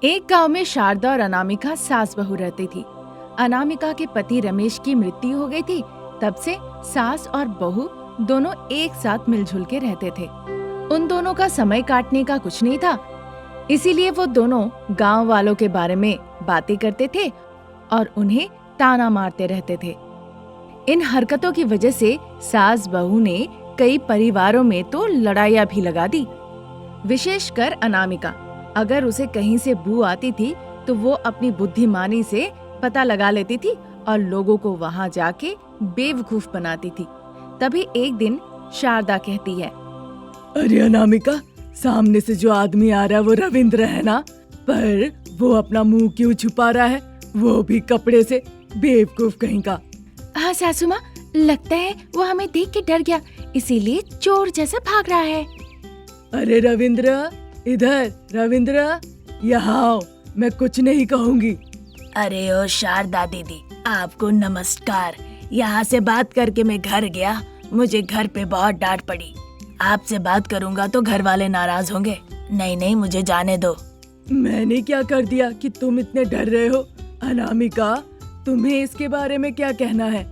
एक गांव में शारदा और अनामिका सास बहू रहती थी। अनामिका के पति रमेश की मृत्यु हो गई थी। तब से सास और बहू दोनों एक साथ मिलजुल के रहते थे। उन दोनों का समय काटने का कुछ नहीं था, इसीलिए वो दोनों गांव वालों के बारे में बातें करते थे और उन्हें ताना मारते रहते थे। इन हरकतों की वजह से सास बहू ने कई परिवारों में तो लड़ाइयां भी लगा दी। विशेषकर अनामिका, अगर उसे कहीं से बू आती थी तो वो अपनी बुद्धिमानी से पता लगा लेती थी और लोगों को वहां जाके बेवकूफ बनाती थी। तभी एक दिन शारदा कहती है, अरे अनामिका, सामने से जो आदमी आ रहा है वो रविंद्र है ना? पर वो अपना मुंह क्यों छुपा रहा है, वो भी कपड़े से? बेवकूफ कहीं का। हाँ सासू माँ, लगता है वो हमें देख के डर गया, इसीलिए चोर जैसा भाग रहा है। अरे रविंद्र, इधर रविंद्र, यहाँ आओ, मैं कुछ नहीं कहूँगी। अरे ओ शारदा दीदी, आपको नमस्कार। यहाँ से बात करके मैं घर गया, मुझे घर पे बहुत डांट पड़ी। आपसे बात करूँगा तो घर वाले नाराज होंगे। नहीं, मुझे जाने दो। मैंने क्या कर दिया कि तुम इतने डर रहे हो? अनामिका, तुम्हें इसके बारे में क्या कहना है?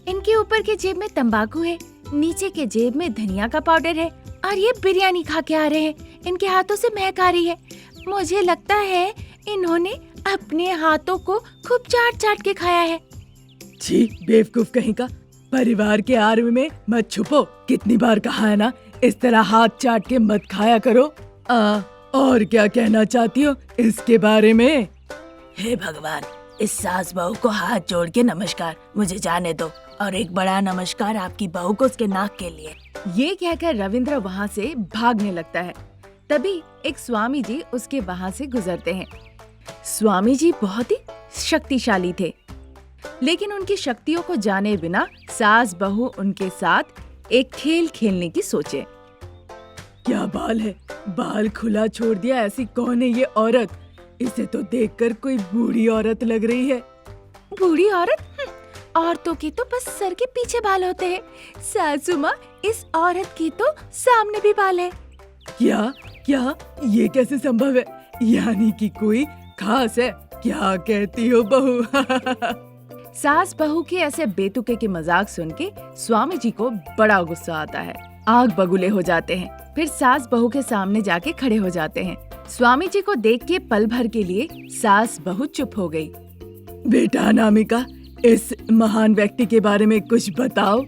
इनके ऊपर के जेब में तंबाकू है, नीचे के जेब में धनिया का पाउडर है और ये बिरयानी खा के आ रहे हैं। इनके हाथों से महक आ रही है। मुझे लगता है इन्होंने अपने हाथों को खूब चाट चाट के खाया है। छी, बेवकूफ कहीं का। परिवार के आड़ में मत छुपो। कितनी बार कहा है ना, इस तरह हाथ चाट के मत खाया करो। और क्या कहना चाहती हो इसके बारे में? हे भगवान, इस सास बहू को हाथ जोड़ के नमस्कार, मुझे जाने दो। और एक बड़ा नमस्कार आपकी बहू को उसके नाक के लिए। ये कहकर रविंद्र वहाँ से भागने लगता है। तभी एक स्वामी जी उसके वहाँ से गुजरते हैं। स्वामी जी बहुत ही शक्तिशाली थे, लेकिन उनकी शक्तियों को जाने बिना सास बहू उनके साथ एक खेल खेलने की सोचे। क्या बाल है, बाल खुला छोड़ दिया। ऐसी कौन है ये औरत? इसे तो देखकर कोई बूढ़ी औरत लग रही है। बूढ़ी औरत? औरतों के तो बस सर के पीछे बाल होते हैं। सासू माँ, इस औरत की तो सामने भी बाल है। क्या क्या ये कैसे संभव है? यानी कि कोई खास है? क्या कहती हो बहू? सास बहू के ऐसे बेतुके के मजाक सुन के स्वामी जी को बड़ा गुस्सा आता है। आग बगुले हो जाते हैं। फिर सास बहू के सामने जाके खड़े हो जाते हैं। स्वामी जी को देख के पल भर के लिए सास बहू चुप हो गई। बेटा अनामिका, इस महान व्यक्ति के बारे में कुछ बताओ।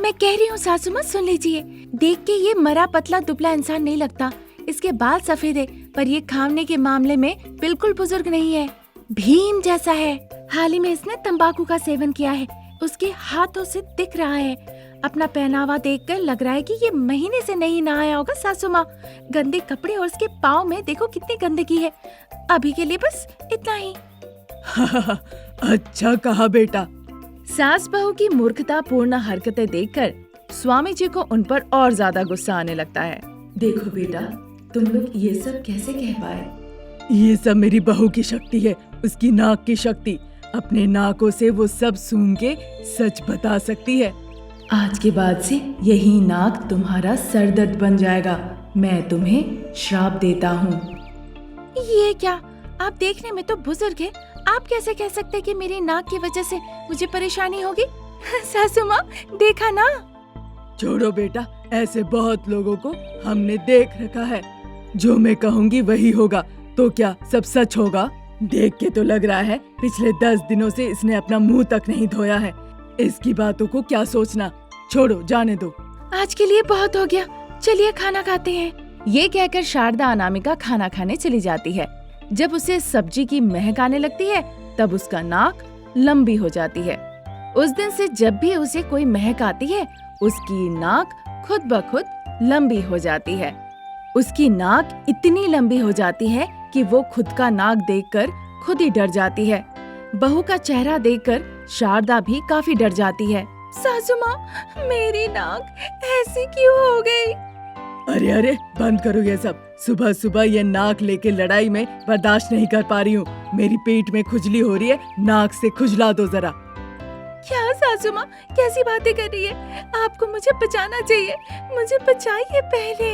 मैं कह रही हूँ सासू माँ, सुन लीजिए। देख के ये मरा पतला दुबला इंसान नहीं लगता। इसके बाल सफेद है, पर ये खाने के मामले में बिल्कुल बुजुर्ग नहीं है। भीम जैसा है। हाल ही में इसने तंबाकू का सेवन किया है, उसके हाथों से दिख रहा है। अपना पहनावा देखकर लग रहा है कि ये महीने से नहीं नहाया होगा सासू माँ। गंदे कपड़े और उसके पाँव में देखो कितनी गंदगी है। अभी के लिए बस इतना ही। अच्छा कहा बेटा। सास बहू की मूर्खता पूर्ण हरकतें देखकर स्वामी जी को उन पर और ज्यादा गुस्सा आने लगता है। देखो बेटा, तुम लोग ये सब कैसे कह पाए? ये सब मेरी बहू की शक्ति है, उसकी नाक की शक्ति। अपने नाकों से वो सब सूंघ के सच बता सकती है। आज के बाद से यही नाक तुम्हारा सरदर्द बन जाएगा। मैं तुम्हें श्राप देता हूँ। ये क्या? आप देखने में तो बुजुर्ग है, आप कैसे कह सकते हैं कि मेरी नाक की वजह से मुझे परेशानी होगी? सासू माँ, देखा ना। छोड़ो बेटा, ऐसे बहुत लोगों को हमने देख रखा है। जो मैं कहूँगी वही होगा। तो क्या सब सच होगा? देख के तो लग रहा है पिछले 10 दिनों से इसने अपना मुंह तक नहीं धोया है। इसकी बातों को क्या सोचना, छोड़ो, जाने दो। आज के लिए बहुत हो गया, चलिए खाना खाते हैं। ये कहकर शारदा अनामिका खाना खाने चली जाती है। जब उसे सब्जी की महक आने लगती है, तब उसका नाक लंबी हो जाती है। उस दिन से जब भी उसे कोई महक आती है, उसकी नाक खुद ब खुद लंबी हो जाती है। उसकी नाक इतनी लंबी हो जाती है कि वो खुद का नाक देखकर खुद ही डर जाती है। बहू का चेहरा देखकर शारदा भी काफी डर जाती है। सासू माँ, मेरी नाक ऐसी क्यों हो गई? अरे अरे, बंद करो ये सब। सुबह सुबह ये नाक लेके लड़ाई में बर्दाश्त नहीं कर पा रही हूँ। मेरी पेट में खुजली हो रही है, नाक से खुजला दो जरा। क्या सासू माँ, कैसी बातें कर रही है? आपको मुझे बचाना चाहिए, मुझे बचाइए पहले।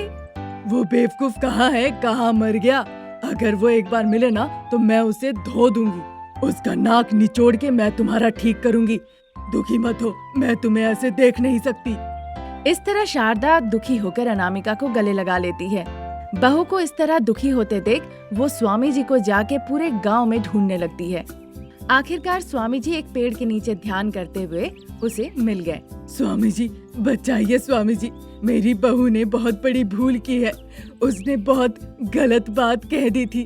वो बेवकूफ कहाँ है, कहाँ मर गया? अगर वो एक बार मिले ना तो मैं उसे धो दूंगी। उसका नाक निचोड़ के मैं तुम्हारा ठीक करूंगी। दुखी मत हो, मैं तुम्हें ऐसे देख नहीं सकती। इस तरह शारदा दुखी होकर अनामिका को गले लगा लेती है। बहू को इस तरह दुखी होते देख वो स्वामी जी को जाके पूरे गांव में ढूंढने लगती है। आखिरकार स्वामी जी एक पेड़ के नीचे ध्यान करते हुए उसे मिल गए। स्वामी जी बचाइए, स्वामी जी मेरी बहू ने बहुत बड़ी भूल की है। उसने बहुत गलत बात कह दी थी।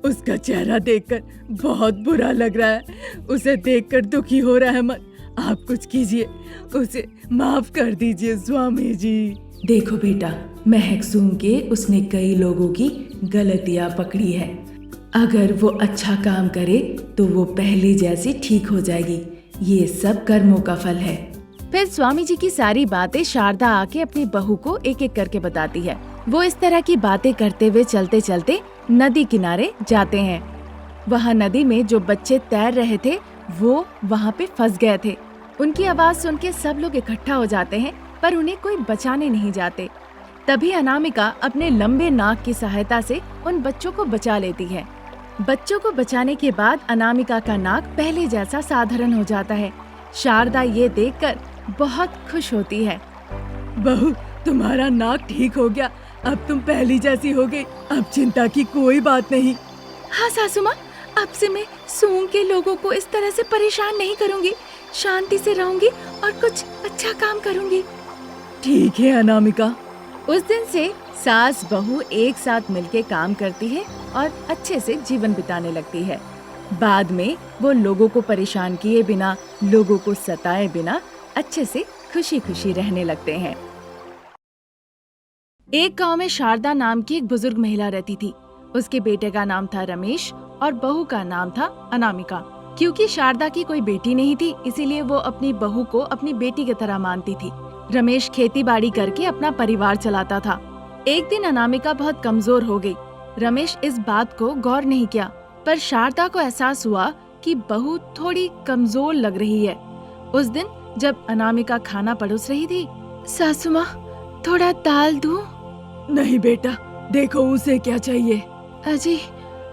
उसका चेहरा देखकर बहुत बुरा लग रहा है। उसे देखकर दुखी हो रहा है मन। आप कुछ कीजिए, उसे माफ कर दीजिए स्वामी जी। देखो बेटा, महक सूंघ के उसने कई लोगों की गलतियां पकड़ी है। अगर वो अच्छा काम करे तो वो पहले जैसी ठीक हो जाएगी। ये सब कर्मों का फल है। फिर स्वामी जी की सारी बातें शारदा आके अपनी बहू को एक एक करके बताती है। वो इस तरह की बातें करते हुए चलते चलते नदी किनारे जाते हैं। वहाँ नदी में जो बच्चे तैर रहे थे वो वहाँ पे फंस गए थे। उनकी आवाज सुन के सब लोग इकट्ठा हो जाते हैं, पर उन्हें कोई बचाने नहीं जाते। तभी अनामिका अपने लंबे नाक की सहायता से उन बच्चों को बचा लेती है। बच्चों को बचाने के बाद अनामिका का नाक पहले जैसा साधारण हो जाता है। शारदा ये देखकर बहुत खुश होती है। बहू, तुम्हारा नाक ठीक हो गया। अब तुम पहली जैसी हो गई। अब चिंता की कोई बात नहीं। हाँ सासू माँ, अब से मैं सूंघ के लोगों को इस तरह से परेशान नहीं करूँगी। शांति से रहूंगी और कुछ अच्छा काम करूंगी। ठीक है अनामिका। उस दिन से सास बहू एक साथ मिलके काम करती है और अच्छे से जीवन बिताने लगती है। बाद में वो लोगों को परेशान किए बिना, लोगों को सताए बिना अच्छे से खुशी खुशी रहने लगते हैं। एक गांव में शारदा नाम की एक बुजुर्ग महिला रहती थी। उसके बेटे का नाम था रमेश और बहू का नाम था अनामिका। क्योंकि शारदा की कोई बेटी नहीं थी, इसीलिए वो अपनी बहू को अपनी बेटी की तरह मानती थी। रमेश खेती बाड़ी करके अपना परिवार चलाता था। एक दिन अनामिका बहुत कमजोर हो गई। रमेश इस बात को गौर नहीं किया, पर शारदा को एहसास हुआ कि बहू थोड़ी कमजोर लग रही है। उस दिन जब अनामिका खाना परोस रही थी, सासू माँ थोड़ा दाल दूं? नहीं बेटा, देखो उसे क्या चाहिए। अजी,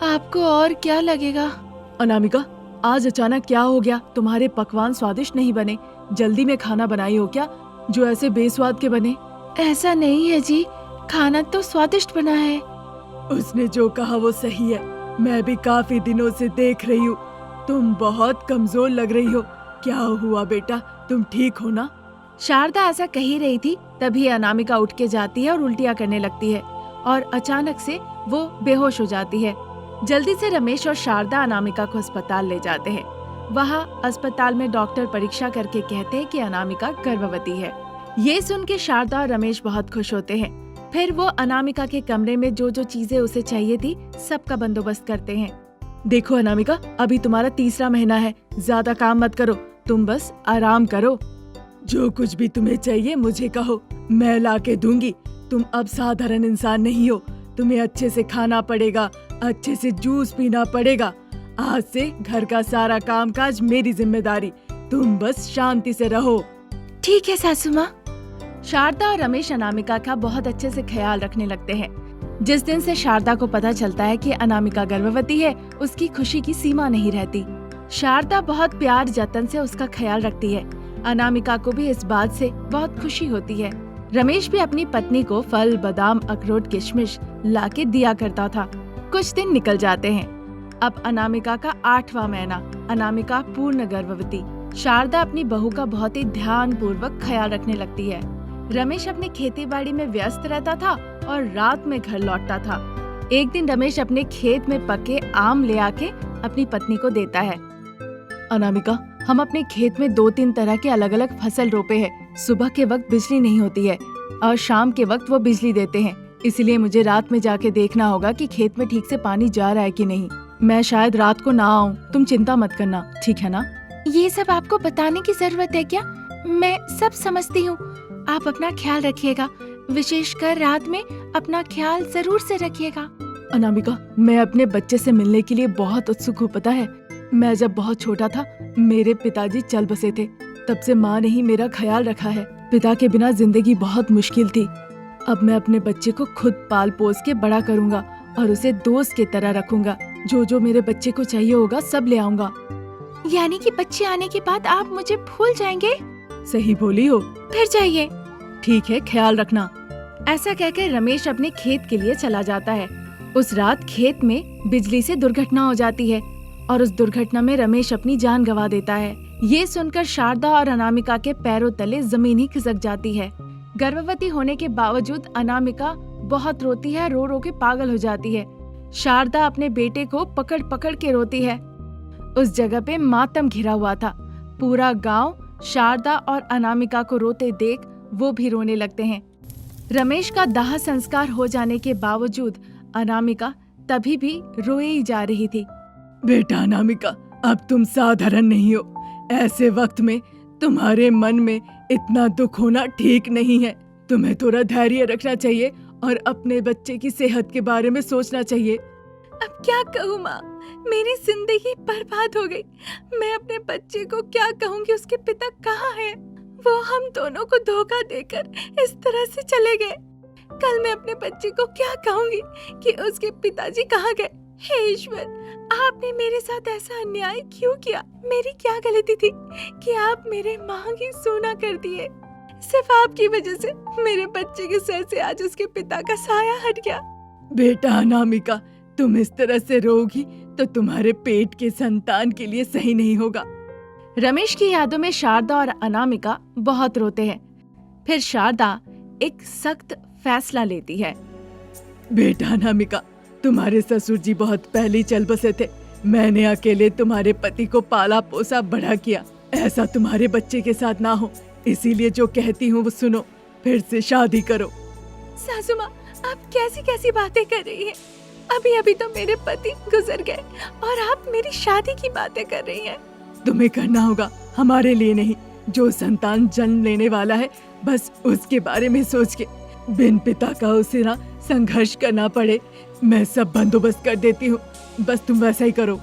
आपको और क्या लगेगा? अनामिका, आज अचानक क्या हो गया? तुम्हारे पकवान स्वादिष्ट नहीं बने। जल्दी में खाना बनाई हो क्या जो ऐसे बेस्वाद के बने? ऐसा नहीं है जी, खाना तो स्वादिष्ट बना है। उसने जो कहा वो सही है। मैं भी काफी दिनों से देख रही हूँ, तुम बहुत कमजोर लग रही हो। क्या हुआ बेटा, तुम ठीक हो ना? शारदा ऐसा कह ही रही थी, तभी अनामिका उठ के जाती है और उल्टियाँ करने लगती है और अचानक से वो बेहोश हो जाती है। जल्दी से रमेश और शारदा अनामिका को अस्पताल ले जाते हैं। वहाँ अस्पताल में डॉक्टर परीक्षा करके कहते हैं कि अनामिका गर्भवती है। ये सुन के शारदा और रमेश बहुत खुश होते हैं। फिर वो अनामिका के कमरे में जो जो चीजें उसे चाहिए थी सबका बंदोबस्त करते हैं। देखो अनामिका, अभी तुम्हारा तीसरा महीना है। ज्यादा काम मत करो, तुम बस आराम करो। जो कुछ भी तुम्हें चाहिए मुझे कहो, मैं ला के दूंगी। तुम अब साधारण इंसान नहीं हो। तुम्हें अच्छे से खाना पड़ेगा, अच्छे से जूस पीना पड़ेगा। आज से घर का सारा कामकाज मेरी जिम्मेदारी। तुम बस शांति से रहो। ठीक है सासू माँ। शारदा और रमेश अनामिका का बहुत अच्छे से ख्याल रखने लगते हैं। जिस दिन से शारदा को पता चलता है कि अनामिका गर्भवती है, उसकी खुशी की सीमा नहीं रहती। शारदा बहुत प्यार जतन से उसका ख्याल रखती है। अनामिका को भी इस बात से बहुत खुशी होती है। रमेश भी अपनी पत्नी को फल, बादाम, अखरोट, किशमिश लाके दिया करता था। कुछ दिन निकल जाते हैं। अब अनामिका का 8वां महीना। अनामिका पूर्ण गर्भवती। शारदा अपनी बहू का बहुत ही ध्यान पूर्वक ख्याल रखने लगती है। रमेश अपनी खेती बाड़ी में व्यस्त रहता था और रात में घर लौटता था। एक दिन रमेश अपने खेत में पके आम ले आके अपनी पत्नी को देता है। अनामिका, हम अपने खेत में 2-3 तरह के अलग अलग फसल रोपे हैं। सुबह के वक्त बिजली नहीं होती है और शाम के वक्त वो बिजली देते हैं। इसलिए मुझे रात में जाके देखना होगा कि खेत में ठीक से पानी जा रहा है कि नहीं। मैं शायद रात को ना आऊँ, तुम चिंता मत करना, ठीक है ना? ये सब आपको बताने की जरूरत है क्या? मैं सब समझती हूँ। आप अपना ख्याल रखिएगा, विशेषकर रात में अपना ख्याल जरूर से रखिएगा। अनामिका, मैं अपने बच्चे से मिलने के लिए बहुत उत्सुक हूँ। पता है, मैं जब बहुत छोटा था मेरे पिताजी चल बसे थे। तब से माँ ने ही मेरा ख्याल रखा है। पिता के बिना जिंदगी बहुत मुश्किल थी। अब मैं अपने बच्चे को खुद पाल पोस के बड़ा करूँगा और उसे दोस्त की तरह रखूंगा। जो जो मेरे बच्चे को चाहिए होगा सब ले आऊंगा। यानी कि बच्चे आने के बाद आप मुझे भूल जाएंगे? सही बोली हो। फिर जाइए। ठीक है, ख्याल रखना। ऐसा कहकर रमेश अपने खेत के लिए चला जाता है। उस रात खेत में बिजली से दुर्घटना हो जाती है और उस दुर्घटना में रमेश अपनी जान गंवा देता है। ये सुनकर शारदा और अनामिका के पैरों तले जमीन ही खिसक जाती है। गर्भवती होने के बावजूद अनामिका बहुत रोती है, रो रो के पागल हो जाती है। शारदा अपने बेटे को पकड़ पकड़ के रोती है। उस जगह पे मातम घिरा हुआ था। पूरा गांव शारदा और अनामिका को रोते देख वो भी रोने लगते हैं। रमेश का दाह संस्कार हो जाने के बावजूद अनामिका तभी भी रोए ही जा रही थी। बेटा अनामिका, अब तुम साधारण नहीं हो। ऐसे वक्त में तुम्हारे मन में इतना दुख होना ठीक नहीं है। तुम्हें थोड़ा धैर्य रखना चाहिए और अपने बच्चे की सेहत के बारे में सोचना चाहिए। अब क्या कहूँ माँ, मेरी जिंदगी बर्बाद हो गई। मैं अपने बच्चे को क्या कहूँगी? उसके पिता कहाँ हैं? वो हम दोनों को धोखा देकर इस तरह से चले गए। कल मैं अपने बच्चे को क्या कहूँगी कि उसके पिताजी कहाँ गए? हे ईश्वर, आपने मेरे साथ ऐसा अन्याय क्यों किया? मेरी क्या गलती थी कि आप मेरे मांग ही सुना कर दिए? सिर्फ आपकी वजह से मेरे बच्चे के सर से आज उसके पिता का साया हट गया। बेटा अनामिका, तुम इस तरह से रोगी तो तुम्हारे पेट के संतान के लिए सही नहीं होगा। रमेश की यादों में शारदा और अनामिका बहुत रोते हैं। फिर शारदा एक सख्त फैसला लेती है। बेटा अनामिका, तुम्हारे ससुर जी बहुत पहले ही चल बसे थे। मैंने अकेले तुम्हारे पति को पाला पोसा बड़ा किया। ऐसा तुम्हारे बच्चे के साथ ना हो, इसीलिए जो कहती हूँ वो सुनो, फिर से शादी करो। सासू माँ, आप कैसी कैसी बातें कर रही हैं? अभी अभी तो मेरे पति गुजर गए और आप मेरी शादी की बातें कर रही हैं। तुम्हें करना होगा, हमारे लिए नहीं। जो संतान जन्म लेने वाला है बस उसके बारे में सोच के बिन पिता का उसे ना संघर्ष करना पड़े। मैं सब बंदोबस्त कर देती हूँ, बस तुम वैसा ही करो।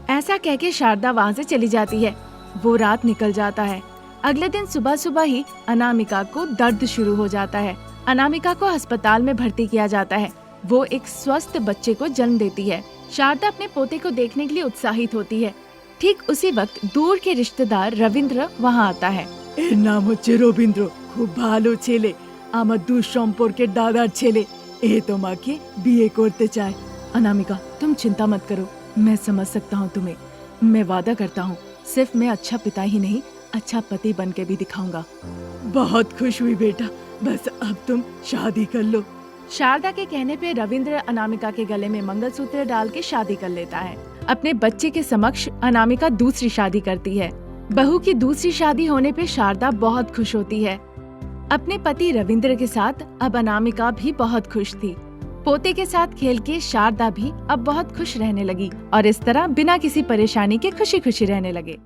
ऐसा कह के शारदा वहाँ से चली जाती है। वो रात निकल जाता है। अगले दिन सुबह सुबह ही अनामिका को दर्द शुरू हो जाता है। अनामिका को अस्पताल में भर्ती किया जाता है। वो एक स्वस्थ बच्चे को जन्म देती है। शारदा अपने पोते को देखने के लिए उत्साहित होती है। ठीक उसी वक्त दूर के रिश्तेदार रविंद्र वहाँ आता है। এর নাম হচ্ছে রবীন্দ্র, খুব ভালো ছেলে। আমার দূর সম্পর্কের দাদার ছেলে। এ তোমাকে বিয়ে করতে চায়। अनामिका, तुम चिंता मत करो, मैं समझ सकता हूँ तुम्हें। मैं वादा करता हूँ, सिर्फ मैं अच्छा पिता ही नहीं, अच्छा पति बन के भी दिखाऊंगा। बहुत खुश हुई बेटा, बस अब तुम शादी कर लो। शारदा के कहने पे रविंद्र अनामिका के गले में मंगलसूत्र डाल के शादी कर लेता है। अपने बच्चे के समक्ष अनामिका दूसरी शादी करती है। बहू की दूसरी शादी होने पे शारदा बहुत खुश होती है। अपने पति रविंद्र के साथ अब अनामिका भी बहुत खुश थी। पोते के साथ खेल के शारदा भी अब बहुत खुश रहने लगी और इस तरह बिना किसी परेशानी के खुशी खुशी रहने लगे।